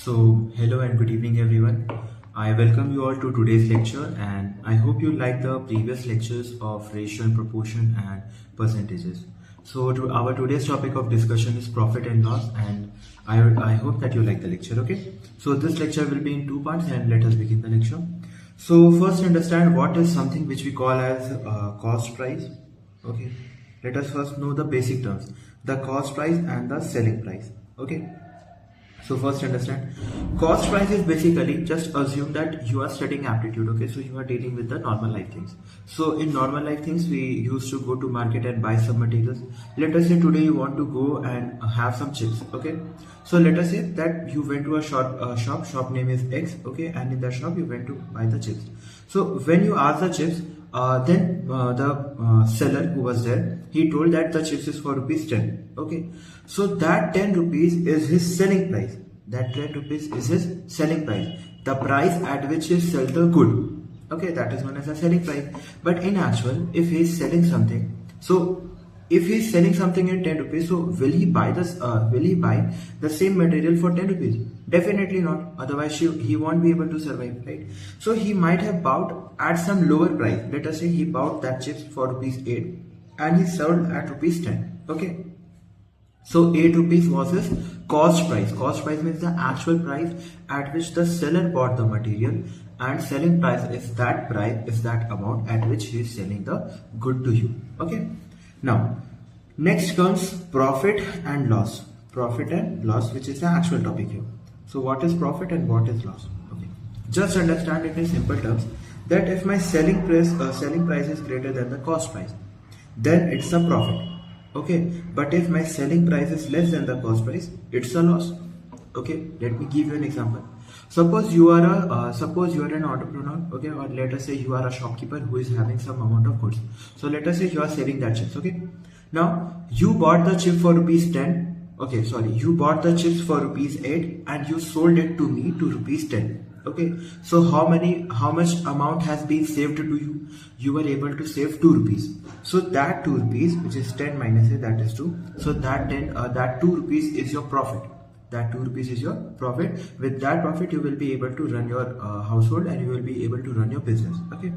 Hello and good evening everyone. I welcome you all to today's lecture and I hope you like the previous lectures of ratio and proportion and percentages. Our today's topic of discussion is profit and loss, and I hope that you like the lecture, okay? So this lecture will be in two parts and let us begin the lecture. So first understand what is something which we call as cost price, okay? Let us first know the basic terms, the cost price and the selling price, okay? So first understand, cost price is basically, just assume that you are studying aptitude, okay? So you are dealing with the normal life things. So in normal life things, we used to go to market and buy some materials. Let us say today you want to go and have some chips, okay? So let us say that you went to a shop name is X, okay? And in that shop you went to buy the chips. So when you ask the chips, then the seller who was there, he told that the chips is for rupees 10, okay? So that 10 rupees is his selling price. That 10 rupees is his selling price, the price at which he sells the good, okay? That is known as the selling price. But in actual, if he is selling something, so if he is selling something in 10 rupees, so will he buy the same material for 10 rupees? Definitely not. Otherwise he won't be able to survive, right? So he might have bought at some lower price. Let us say he bought that chips for rupees 8 and he sold at rupees 10, okay? So 8 rupees was his cost price. Cost price means the actual price at which the seller bought the material, and selling price is that amount at which he is selling the good to you, okay? Now next comes profit and loss. Profit and loss, which is the actual topic here. So what is profit and what is loss? Okay, just understand it in simple terms that if my selling price is greater than the cost price, then it's a profit, okay? But if my selling price is less than the cost price, it's a loss, okay? Let me give you an example. Suppose you are an entrepreneur, okay, or let us say you are a shopkeeper who is having some amount of goods. So let us say you are selling that chips, okay? Now you bought the chip for rupees 10. Okay, sorry, you bought the chips for rupees 8 and you sold it to me to rupees 10. Okay, so how much amount has been saved to you? You were able to save 2 rupees. So that 2 rupees, which is 10 minus 8, that is 2. So that 2 rupees is your profit. That 2 rupees is your profit. With that profit, you will be able to run your household and you will be able to run your business. Okay.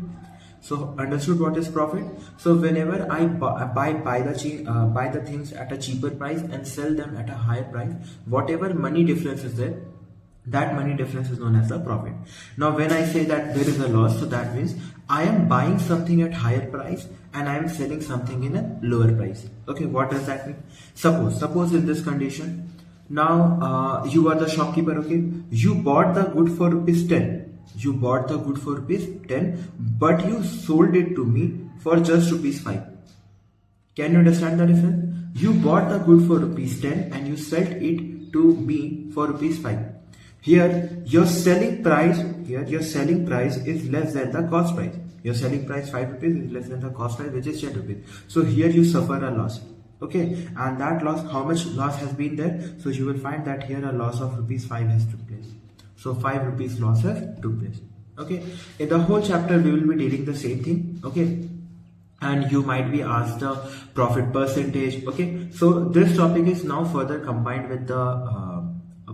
So understood what is profit? So whenever I buy the things at a cheaper price and sell them at a higher price, whatever money difference is there, that money difference is known as the profit. Now when I say that there is a loss, so that means I am buying something at higher price and I am selling something in a lower price. Okay, what does that mean? Suppose in this condition, now you are the shopkeeper, okay? You bought the good for rupees 10. You bought the good for rupees 10, but you sold it to me for just rupees 5. Can you understand the difference? You bought the good for rupees 10 and you sold it to me for rupees 5. Here your selling price is less than the cost price. Your selling price 5 rupees is less than the cost price, which is 10 rupees. So here you suffer a loss. Okay, and that loss, how much loss has been there? So you will find that here a loss of rupees 5 has took place. So 5 rupees loss has took place. Okay, in the whole chapter we will be dealing the same thing. Okay, and you might be asked the profit percentage. Okay, so this topic is now further combined with the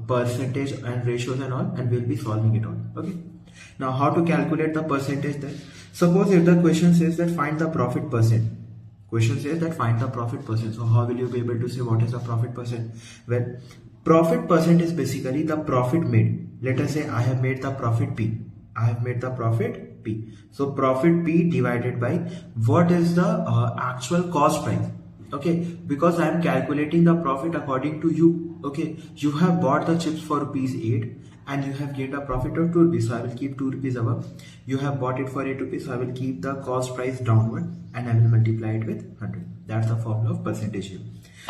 percentage and ratios and all, and we'll be solving it all. Okay, now how to calculate the percentage then? Suppose if the question says that find the profit percent. Question says that find the profit percent. So how will you be able to say what is the profit percent? Well, profit percent is basically the profit made. Let us say I have made the profit P. I have made the profit P. So profit P divided by what is the actual cost price. Okay, because I am calculating the profit according to you. Okay, you have bought the chips for rupees 8 and you have gained a profit of 2 rupees. So I will keep 2 rupees above. You have bought it for 8 rupees. So I will keep the cost price downward and I will multiply it with 100. That's the formula of percentage here.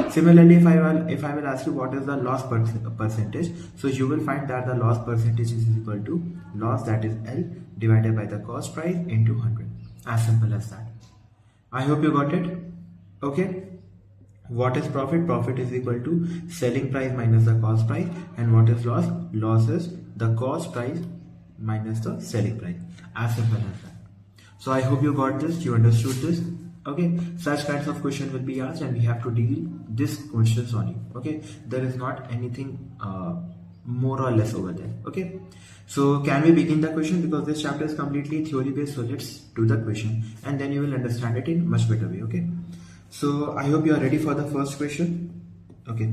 Similarly, if I will ask you what is the loss percentage, so you will find that the loss percentage is equal to loss, that is L, divided by the cost price into 100. As simple as that. I hope you got it. Okay. What is profit? Profit is equal to selling price minus the cost price. And what is loss? Loss is the cost price minus the selling price. As simple as that. So I hope you got this, you understood this. Okay, such kinds of questions will be asked and we have to deal these questions only. Okay, there is not anything more or less over there. Okay, so can we begin the question, because this chapter is completely theory based. So let's do the question and then you will understand it in much better way. Okay, so I hope you are ready for the first question. Okay,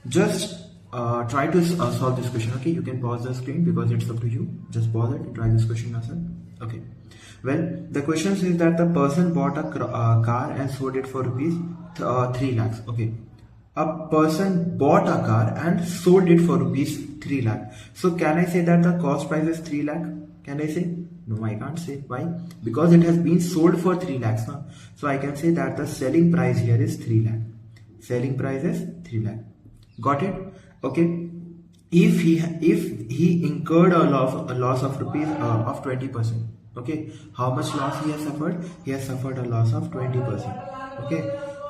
just try to solve this question. Okay, you can pause the screen because it's up to you. Just pause it and try this question yourself. Okay, well, the question says that the person bought a car and sold it for rupees 3 lakhs. Okay, a person bought a car and sold it for rupees 3 lakh. So can I say that the cost price is 3 lakh? Can I say? No, I can't say. Why? Because it has been sold for 3 lakhs now. So I can say that the selling price here is 3 lakh. Selling price is 3 lakh. Got it? Okay. If he incurred a loss of rupees of 20%. Okay. How much loss he has suffered? He has suffered a loss of 20%. Okay.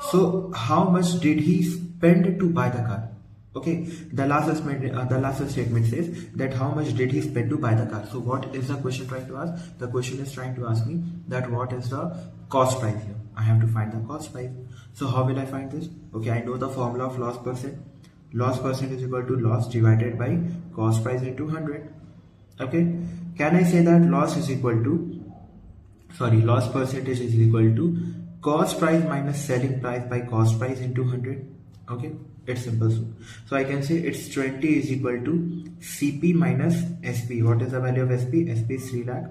So how much did he spend to buy the car? Okay, the last statement says that how much did he spend to buy the car. So what is the question trying to ask? The question is trying to ask me that what is the cost price here. I have to find the cost price. So how will I find this? Okay, I know the formula of loss percent. Loss percent is equal to loss divided by cost price into 100. Okay, can I say that loss percentage is equal to cost price minus selling price by cost price into 100. Okay, it's simple. So I can say it's 20 is equal to CP minus SP. What is the value of SP? SP is 3 lakh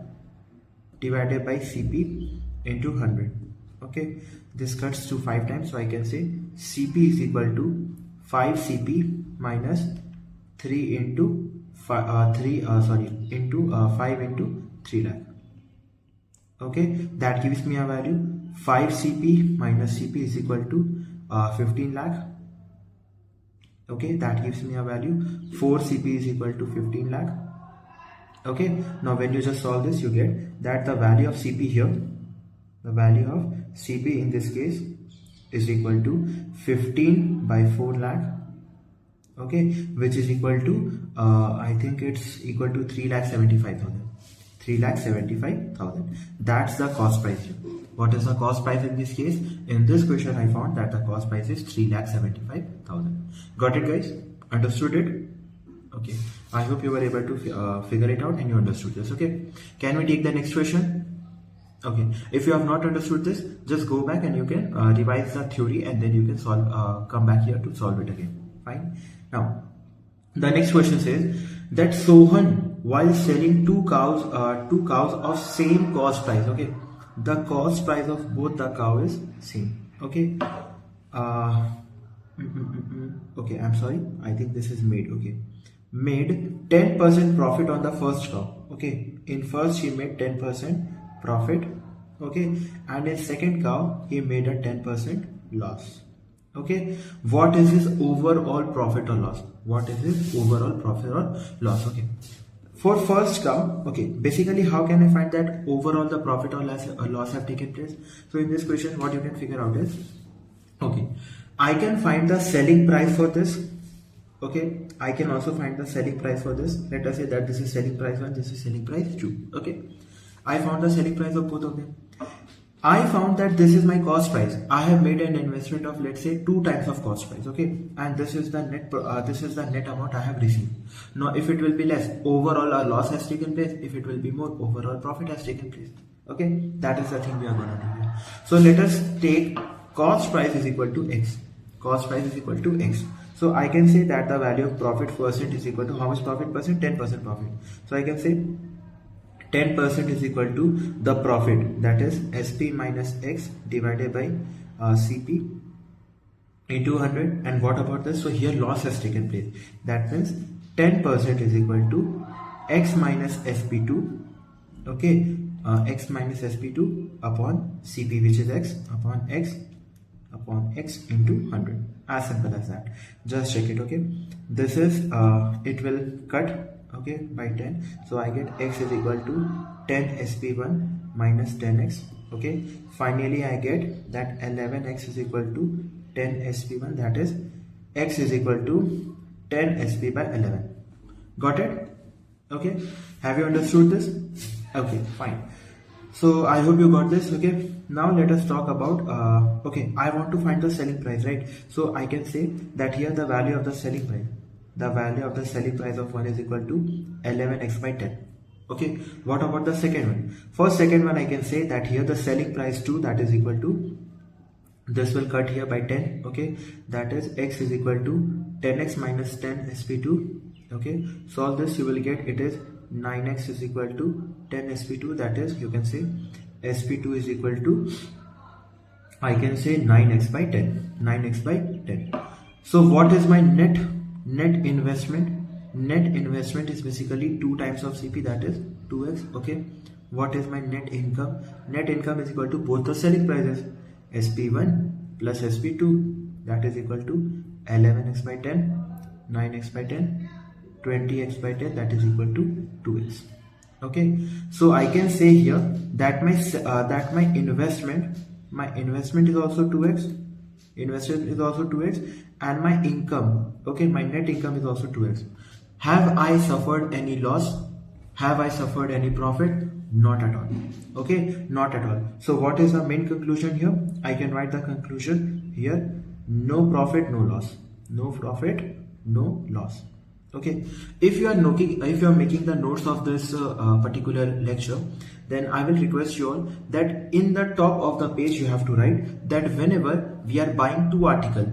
divided by CP into 100. Okay, this cuts to 5 times. So I can say CP is equal to 5 CP minus 3 into 5 into 3 lakh. Okay, that gives me a value 5 CP minus CP is equal to 15 lakh. Okay, that gives me a value 4 CP is equal to 15 lakh. Okay, now when you just solve this, you get that the value of CP here, the value of CP in this case is equal to 15 by 4 lakh. Okay, which is equal to I think it's equal to 3,75,000. 3,75,000. That's the cost price here. What is the cost price in this case? In this question, I found that the cost price is 3,75,000. Got it, guys? Understood it? Okay. I hope you were able to figure it out and you understood this. Okay. Can we take the next question? Okay. If you have not understood this, just go back and you can revise the theory and then you can solve. Come back here to solve it again. Fine. Now, the next question says that Sohan, while selling two cows of same cost price. Okay. The cost price of both the cow is same. Okay. Okay, I'm sorry. I think this is made. Okay. Made 10% profit on the first cow. Okay. In first he made 10% profit. Okay. And in second cow he made a 10% loss. Okay. What is his overall profit or loss? What is his overall profit or loss? Okay. For first cow, okay, basically how can I find that overall the profit or loss have taken place? So in this question, what you can figure out is, okay, I can find the selling price for this. Okay, I can also find the selling price for this. Let us say that this is selling price 1, this is selling price 2. Okay, I found the selling price of both of them. I found that this is my cost price. I have made an investment of, let's say, 2 times of cost price. Okay, and this is the net amount I have received. Now, if it will be less, overall a loss has taken place. If it will be more, overall profit has taken place. Okay, that is the thing we are going to do here. So let us take cost price is equal to X. Cost price is equal to X. So I can say that the value of profit percent is equal to how much profit percent? 10% profit. So I can say 10% is equal to the profit, that is SP minus X divided by CP into 100. And what about this? So here loss has taken place. That means 10% is equal to X minus SP2. Okay, X minus SP2 upon CP, which is X upon X into 100. As simple as that. Just check it. Okay, this is it will cut, okay, by 10. So I get X is equal to 10 SP1 minus 10X. Okay, finally I get that 11X is equal to 10 SP1, that is X is equal to 10 SP by 11. Got it? Okay, have you understood this? Okay, fine. So I hope you got this. Okay, now let us talk about okay, I want to find the selling price, right? So I can say that here the value of the selling price. the value of the selling price of 1 is equal to 11x by 10. Okay, what about the second one? For second one, I can say that here the selling price 2, that is equal to, this will cut here by 10. Okay, that is x is equal to 10x minus 10 sp2. Okay, solve this, you will get it is 9x is equal to 10 sp2, that is, you can say sp2 is equal to, I can say 9x by 10. 9x by 10. So what is my net investment? Net investment is basically 2 times of CP, that is 2x. Okay, what is my net income? Net income is equal to both the selling prices, SP1 plus SP2, that is equal to 11x by 10, 9x by 10, 20x by 10, that is equal to 2x. Okay, so I can say here that my investment is also 2x, and my income, okay, my net income is also 2x. Have I suffered any loss? Have I suffered any profit? Not at all. Okay, not at all. So what is the main conclusion here? I can write the conclusion here: no profit, no loss. No profit, no loss. Okay, if you are making the notes of this particular lecture, then I will request you all that in the top of the page you have to write that whenever we are buying two articles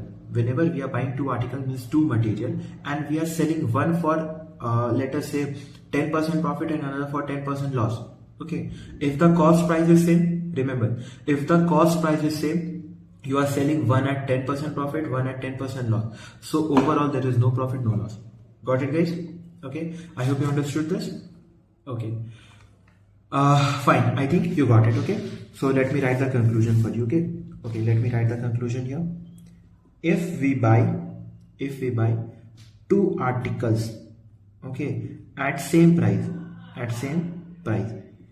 means two material, and we are selling one for let us say 10% profit and another for 10% loss. Okay, if the cost price is same, remember, if the cost price is same, you are selling one at 10% profit, one at 10% loss. So overall there is no profit, no loss. Got it, guys? Okay, I hope you understood this. Okay, fine, I think you got it. Okay, so let me write the conclusion for you. Okay, let me write the conclusion here. If we buy two articles, okay, at same price,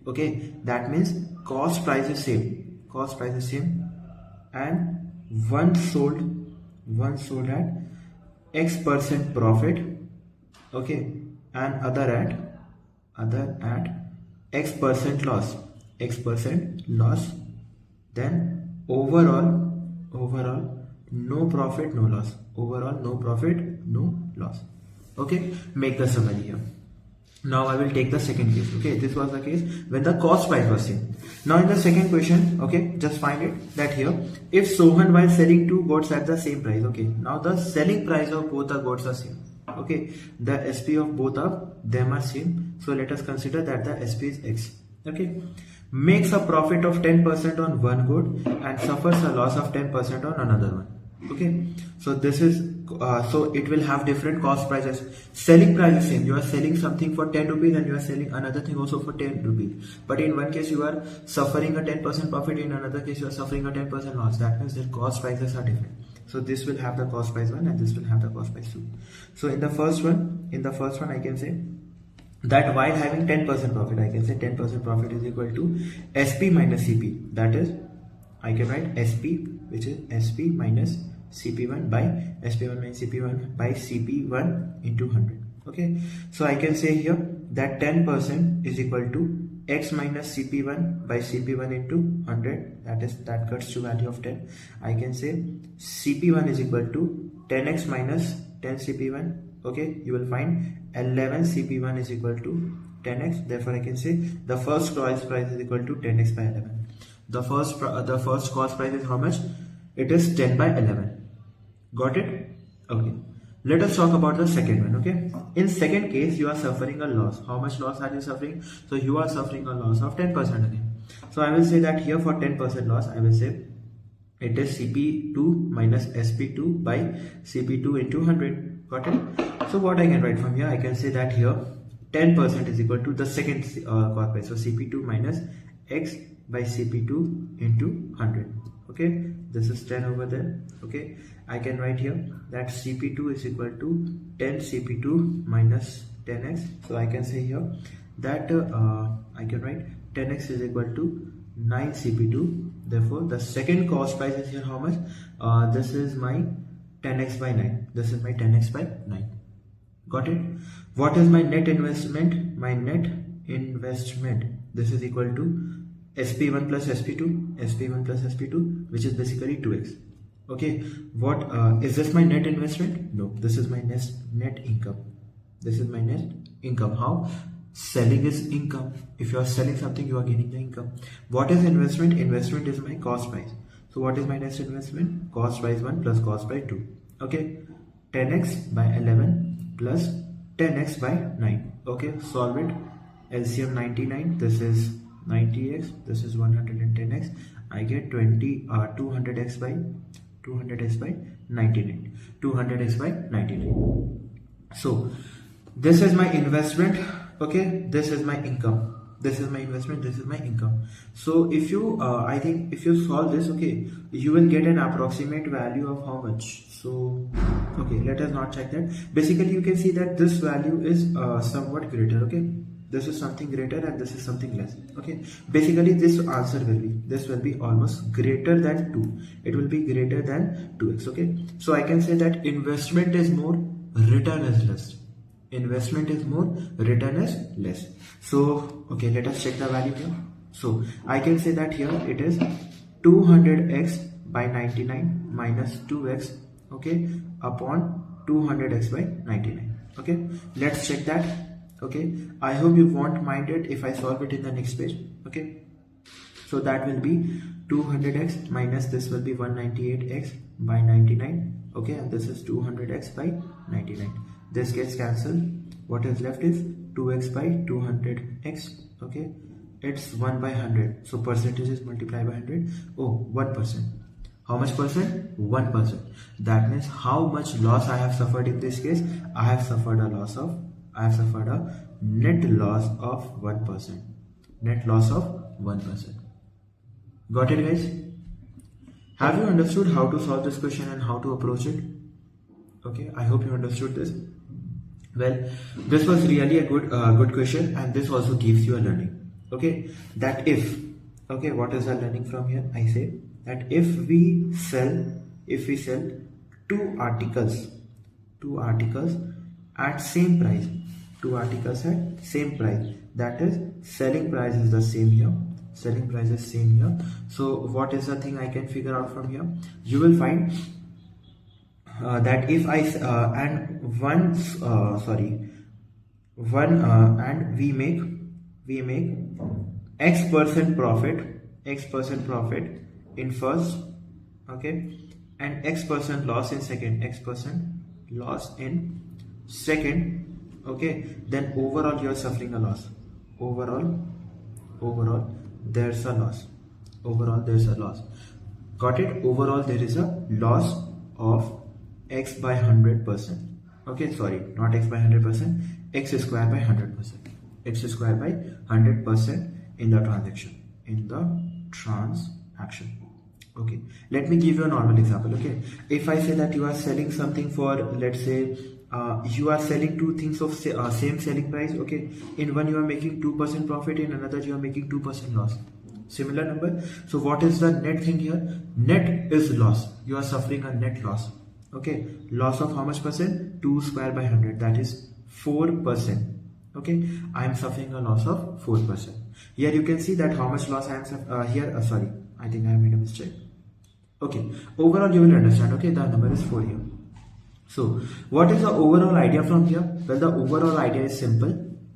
okay, that means cost price is same, and one sold at X% profit, okay, and other at X% loss, then overall no profit, no loss. Overall no profit, no loss. Okay, make the summary here. Now I will take the second case. Okay, this was the case when the cost price was same. Now in the second question, okay, just find it that here, if Sohan while selling two goods at the same price, okay, now the selling price of both the goods are same. Okay, the SP of both of them are same. So let us consider that the SP is X. Okay, makes a profit of 10% on one good and suffers a loss of 10% on another one. Okay, so this is so it will have different cost prices. Selling price is same, you are selling something for 10 rupees and you are selling another thing also for 10 rupees, but in one case you are suffering a 10% profit, in another case you are suffering a 10% loss. That means their cost prices are different. So this will have the cost price 1 and this will have the cost price 2. So in the first one I can say that while having 10% profit, I can say 10% profit is equal to SP minus CP. That is, I can write SP, which is SP minus CP1 by SP1 minus CP1 by CP1 into 100. Okay, so I can say here that 10% is equal to X minus CP1 by CP1 into 100. That cuts to value of 10. I can say CP1 is equal to 10x minus 10 CP1. Okay, you will find 11 CP1 is equal to 10x. Therefore, I can say the first cost price is equal to 10x by 11. The first cost price is how much? It is 10 by 11. Got it? Okay. Let us talk about the second one. Okay. In second case, you are suffering a loss. How much loss are you suffering? So you are suffering a loss of 10% again. So I will say that here for 10% loss, I will say it is CP2 minus SP2 by CP2 into 100. Got it? So what I can write from here, I can say that here 10% is equal to the second cost price. So CP2 minus X by CP2 into 100. Okay, this is 10 over there. Okay, I can write here that CP2 is equal to 10 CP2 minus 10x. So I can say here that I can write 10x is equal to 9 CP2. Therefore, the second cost price is here how much? This is my 10x by 9. This is my 10x by 9. Got it? What is my net investment? My net investment, this is equal to SP1 plus SP2, which is basically 2x. Okay, what is this my net investment? No, this is my net income. This is my net income. How? Selling is income. If you are selling something, you are gaining the income. What is investment? Investment is my cost price. So what is my next investment? Cost price 1 plus cost price 2. Okay, 10x by 11 plus 10x by 9. Okay, solve it. LCM 99. This is 90x. This is 110x. I get 200x by 99. 200x by 99. So this is my investment. Okay, this is my income. This is my investment, this is my income. So if you I think if you solve this, okay, you will get an approximate value of how much. So okay, let us not check that. Basically you can see that this value is somewhat greater. Okay, this is something greater and this is something less. Okay, basically this answer will be almost greater than 2. It will be greater than 2x. Okay, so I can say that investment is more, return is less. Investment is more, return is less. So okay, let us check the value here. So I can say that here it is 200x by 99 minus 2x, okay, upon 200x by 99. Okay, let's check that. Okay, I hope you won't mind it if I solve it in the next page. Okay, so that will be 200x minus this will be 198x by 99. Okay, and this is 200x by 99. This gets cancelled. What is left is 2x by 200x. Okay, it's 1 by 100. So percentages multiply by 100. Oh, 1%. How much percent? 1%. That means how much loss I have suffered in this case? I have suffered a net loss of 1%. Net loss of 1%. Got it, guys? Have you understood how to solve this question and how to approach it? Okay, I hope you understood this. Well, this was really a good question, and this also gives you a learning. Okay, that if, okay, what is the learning from here? I say that if we sell two articles at same price, that is selling price is the same here. So what is the thing I can figure out from here? You will find that if I and we make X% profit in first, okay, and X% loss in second, okay, then overall you are suffering a loss. Overall there's a loss. Got it? Overall there is a loss of X by 100%. Okay, sorry, not X by 100%, X square by 100%. X square by 100% in the transaction. Okay, let me give you a normal example. Okay, if I say that you are selling something for, let's say, you are selling two things of same selling price. Okay, in one you are making 2% profit, in another you are making 2% loss. Similar number. So what is the net thing here? Net is loss. You are suffering a net loss. Okay, loss of how much percent? 2 square by 100, that is 4%. Okay, I am suffering a loss of 4%. Here you can see that how much loss I am here. Sorry, I think I made a mistake. Okay, overall you will understand. Okay, the number is 4 here. So what is the overall idea from here? Well, the overall idea is simple.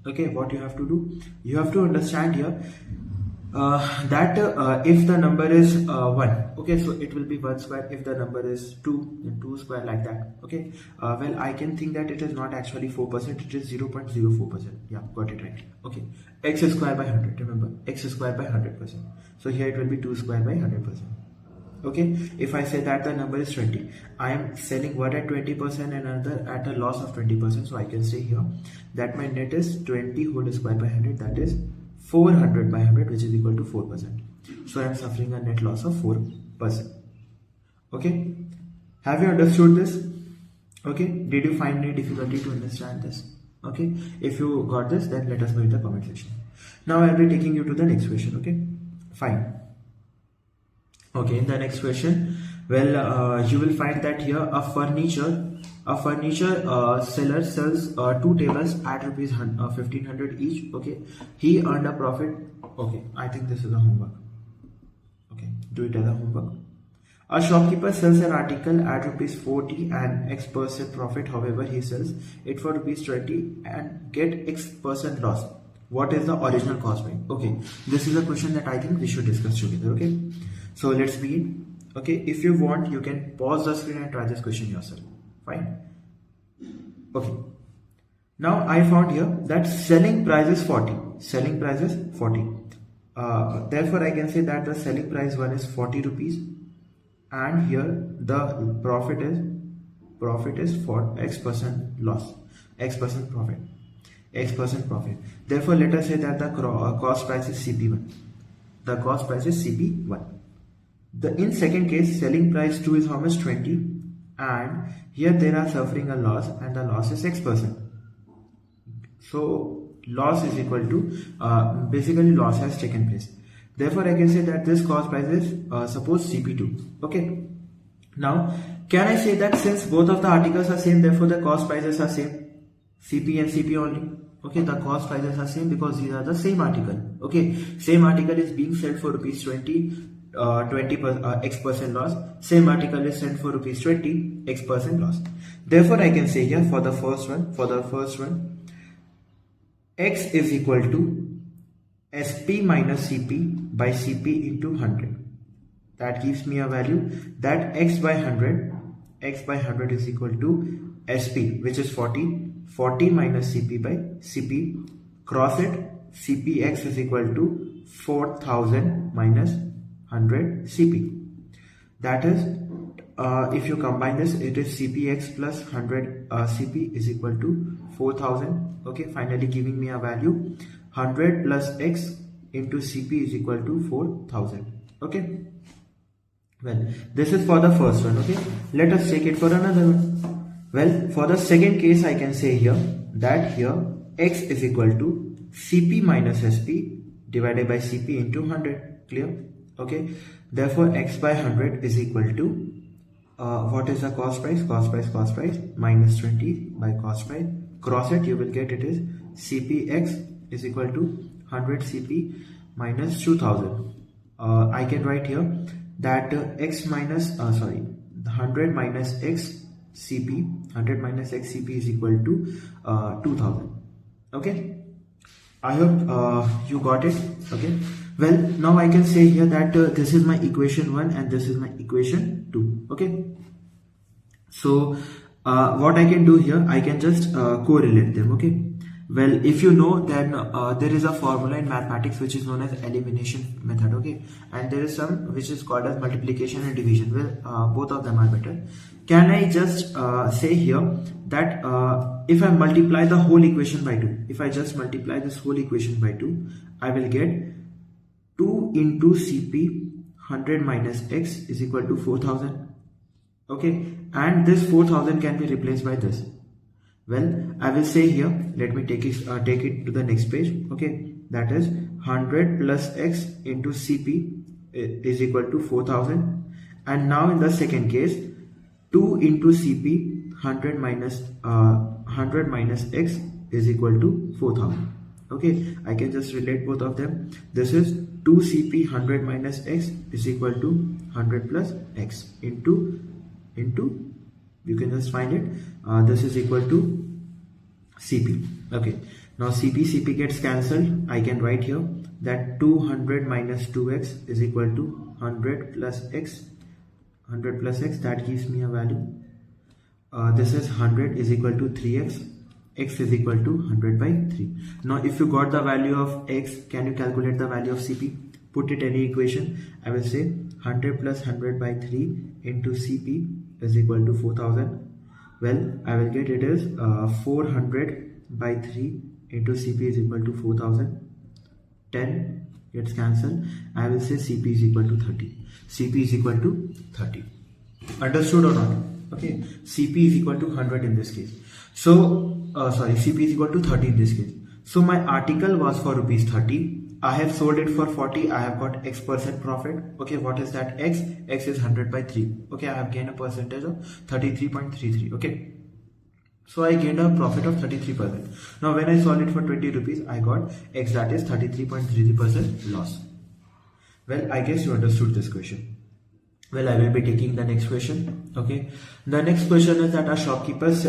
Okay, what you have to do? You have to understand here that if the number is 1, okay, so it will be 1 square. If the number is 2, then 2 square, like that. Okay, well, I can think that it is not actually 4%, it is 0.04%. Yeah, got it right. Okay, X square by 100, remember, X square by 100%. So here it will be 2 square by 100%. Okay, if I say that the number is 20, I am selling one at 20% and another at a loss of 20%. So I can say here that my net is 20 whole square by 100, that is 400 by 100, which is equal to 4%. So I am suffering a net loss of 4%. Okay, have you understood this? Okay, did you find any difficulty to understand this? Okay, if you got this, then let us know in the comment section. Now I will be taking you to the next question. Okay, fine. Okay, in the next question, well, you will find that here a furniture seller sells 2 tables at rupees 1500 each. Okay, he earned a profit. Okay, I think this is a homework. Okay, do it as a homework. A shopkeeper sells an article at rupees 40 and X% profit. However, he sells it for rupees 20 and get X% loss. What is the original cost price? Okay, this is a question that I think we should discuss together. Okay, so let's begin. Okay, if you want, you can pause the screen and try this question yourself. Fine. Okay. Now I found here that selling price is 40. Selling price is 40. Therefore, I can say that the selling price one is 40 rupees. And here the profit is for X% loss, X% profit, X% profit. Therefore, let us say that the cost price is CP1. The cost price is CP1. In second case, selling price 2 is how much? 20. And here they are suffering a loss, and the loss is X%. So loss is equal to basically loss has taken place. Therefore, I can say that this cost price is suppose CP2. Okay. Now, can I say that since both of the articles are same, therefore the cost prices are same, CP and CP only. Okay, the cost prices are same because these are the same article. Okay, same article is being sold for rupees 20, X% loss. Same article is sold for rupees 20, X% loss. Therefore, I can say here for the first one, X is equal to SP minus CP by CP into 100. That gives me a value that X by 100 is equal to SP, which is 40. 40 minus CP by CP. Cross it. CPX is equal to 4000 minus 100 CP. That is, if you combine this, it is CPX plus 100 CP is equal to 4000. Okay, finally giving me a value 100 plus X into CP is equal to 4000. Okay. Well, this is for the first one. Okay. Let us take it for another one. Well, for the second case, I can say here that here X is equal to CP minus SP divided by CP into 100. Clear? Okay. Therefore, X by 100 is equal to what is the cost price? Cost price minus 20 by cost price. Cross it, you will get it is CPX is equal to 100 CP minus 2000. I can write here that X minus 100 minus X CP is equal to 2000. Okay, I hope you got it. Okay, well, now I can say here that this is my equation 1 and this is my equation 2. Okay, so what I can do here, I can just correlate them. Okay, well, if you know, then there is a formula in mathematics which is known as elimination method. Okay, and there is some which is called as multiplication and division. Well, both of them are better. Can I just say here that if I multiply the whole equation by 2, if I just multiply this whole equation by 2, I will get 2 into CP 100 minus X is equal to 4000. Okay, and this 4000 can be replaced by this. Well, I will say here, let me take it to the next page. Okay, that is 100 plus X into CP is equal to 4000. And now in the second case, 2 into CP 100 minus X is equal to 4000. Okay, I can just relate both of them. This is 2CP 100 minus X is equal to 100 plus X into you can just find it. This is equal to CP. Okay, now CP gets cancelled. I can write here that 200 minus 2X is equal to 100 plus X. 100 plus X, that gives me a value. This is 100 is equal to 3X. X is equal to 100 by 3. Now if you got the value of X, can you calculate the value of CP? Put it any equation. I will say 100 plus 100 by 3 into CP is equal to 4000. Well, I will get it is 400 by 3 into CP is equal to 4000. 10 gets cancelled. I will say CP is equal to 30. CP is equal to 30. Understood or not? Okay, CP is equal to 100 in this case. So, CP is equal to 30 in this case. So my article was for rupees 30. I have sold it for 40. I have got X% profit. Okay, what is that? X is 100 by 3. Okay, I have gained a percentage of 33.33. Okay, so I gained a profit of 33%. Now when I sold it for 20 rupees, I got X, that is 33.33% loss. Well, I guess you understood this question. Well, I will be taking the next question. Okay, the next question is that a shopkeeper's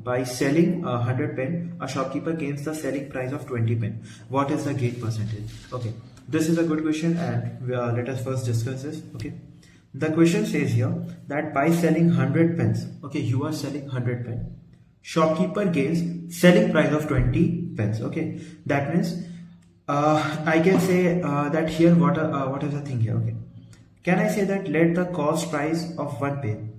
by selling 100 pen, a shopkeeper gains the selling price of 20 pen. What is the gain percentage? Okay, this is a good question, and let us first discuss this. Okay, the question says here that by selling 100 pens, okay, you are selling 100 pen, shopkeeper gains selling price of 20 pens. Okay, that means I can say that here what is the thing here? Okay, can I say that let the cost price of one pen,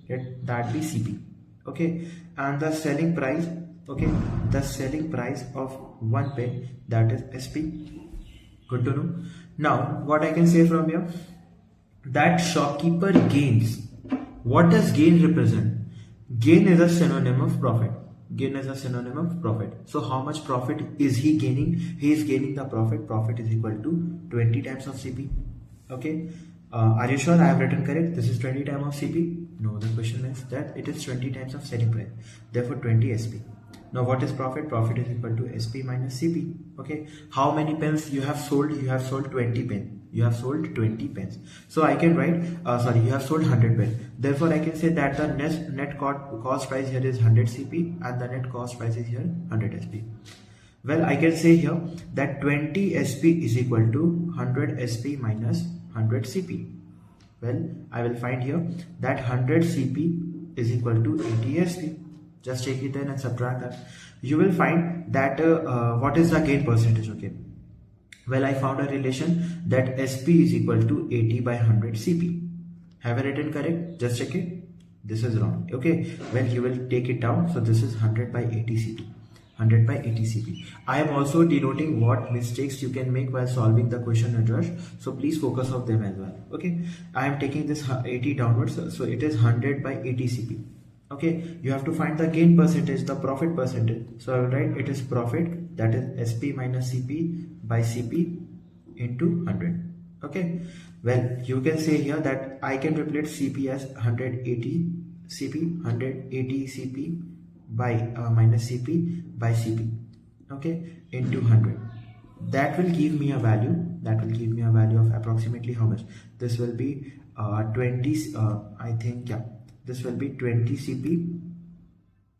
let that be CP, okay, and the selling price, okay, the selling price of one pen, that is SP. Good to know. Now what I can say from here, that shopkeeper gains. What does gain represent? Gain is a synonym of profit. Gain is a synonym of profit. So how much profit is he gaining? He is gaining the profit. Profit is equal to 20 times of CP. Okay. Are you sure I have written correct? This is 20 times of CP? No, the question is that it is 20 times of selling price. Therefore 20 SP. Now what is profit? Profit is equal to SP minus CP. Okay. How many pens you have sold? You have sold 20 pens. You have sold 20 pens. So I can write, you have sold 100 pens. Therefore I can say that the net cost price here is 100 CP and the net cost price is here 100 SP. Well, I can say here that 20 SP is equal to 100 SP minus 100 CP. Well, I will find here that 100 CP is equal to 80 SP. Just take it in and subtract that. You will find that what is the gain percentage? Okay. Well, I found a relation that SP is equal to 80 by 100 CP. Have I written correct? Just check it. This is wrong. Okay. Well, you will take it down. So this is 100 by 80 CP. 100 by 80 CP. I am also denoting what mistakes you can make while solving the question in rush. So please focus on them as well. Okay. I am taking this 80 downwards. So it is 100 by 80 CP. Okay. You have to find the gain percentage, the profit percentage. So I will write it is profit, that is SP minus CP by CP into 100. Okay. Well, you can say here that I can replace CP as 180 CP by minus CP by CP, okay, into 100. That will give me a value. That will give me a value of approximately how much? This will be 20. I think, yeah. This will be 20 CP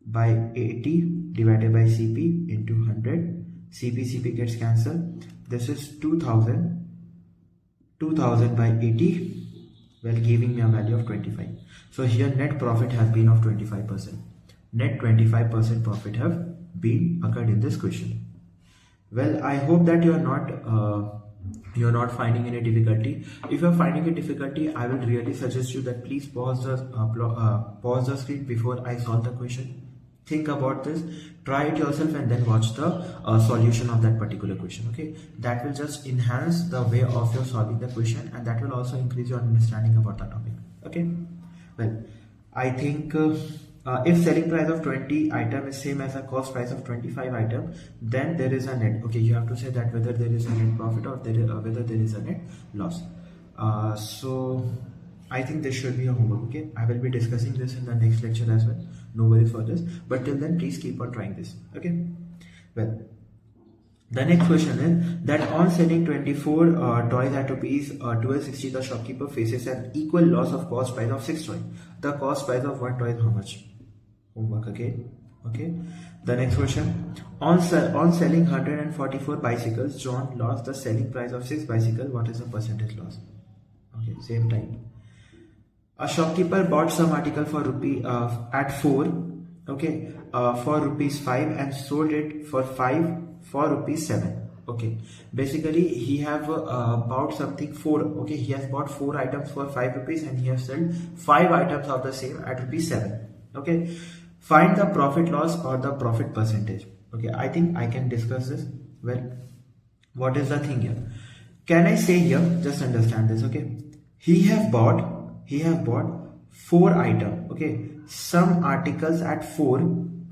by 80 divided by CP into 100. CP gets cancelled. This is 2000 by 80, well, giving me a value of 25. So here net profit has been of 25%. Net 25% profit have been occurred in this question. Well, I hope that you are not finding any difficulty. If you are finding a difficulty, I will really suggest you that please pause the screen before I solve the question. Think about this, try it yourself, and then watch the solution of that particular question. Okay, that will just enhance the way of your solving the question, and that will also increase your understanding about the topic. Okay, well, I think if selling price of 20 item is same as a cost price of 25 item, then there is a net. Okay, you have to say that whether there is a net profit or whether there is a net loss. So I think this should be a homework. Okay, I will be discussing this in the next lecture as well. No worries for this, but till then please keep on trying this. Okay, well, the next question is that on selling 24 toys at rupees 1260, the shopkeeper faces an equal loss of cost price of 6 toys. The cost price of one toy is how much? Homework again. Okay, the next question, on selling 144 bicycles, John lost the selling price of 6 bicycles. What is the percentage loss? Okay, same time. A shopkeeper bought some article for at 4, okay, for rupees 5 and sold it for 5 for rupees 7. Okay, basically he have bought something 4. Okay, he has bought 4 items for 5 rupees and he has sold 5 items of the same at rupees 7. Okay, find the profit loss or the profit percentage. Okay, I think I can discuss this. Well, what is the thing here? Can I say here, just understand this. Okay, he have bought 4 items, okay, some articles at 4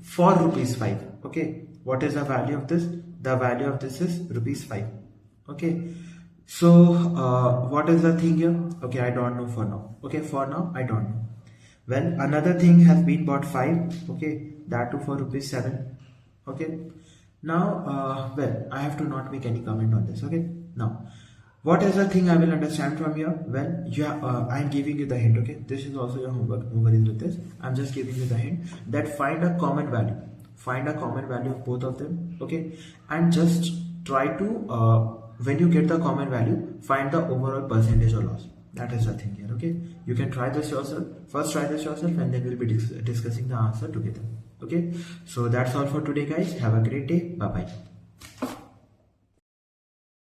for rupees 5. Okay, what is the value of this? The value of this is rupees 5. Okay, so what is the thing here? Okay, I don't know for now. Okay, for now I don't know. Well, another thing has been bought 5, okay, that too for rupees 7. Okay, now well, I have to not make any comment on this. Okay, now What is the thing I will understand from here? Well, I'm giving you the hint, okay? This is also your homework, no worries with this. I'm just giving you the hint that find a common value. Find a common value of both of them, okay? And just try to, when you get the common value, find the overall percentage or loss. That is the thing here, okay? You can try this yourself. First try this yourself and then we'll be discussing the answer together, okay? So that's all for today, guys. Have a great day. Bye-bye.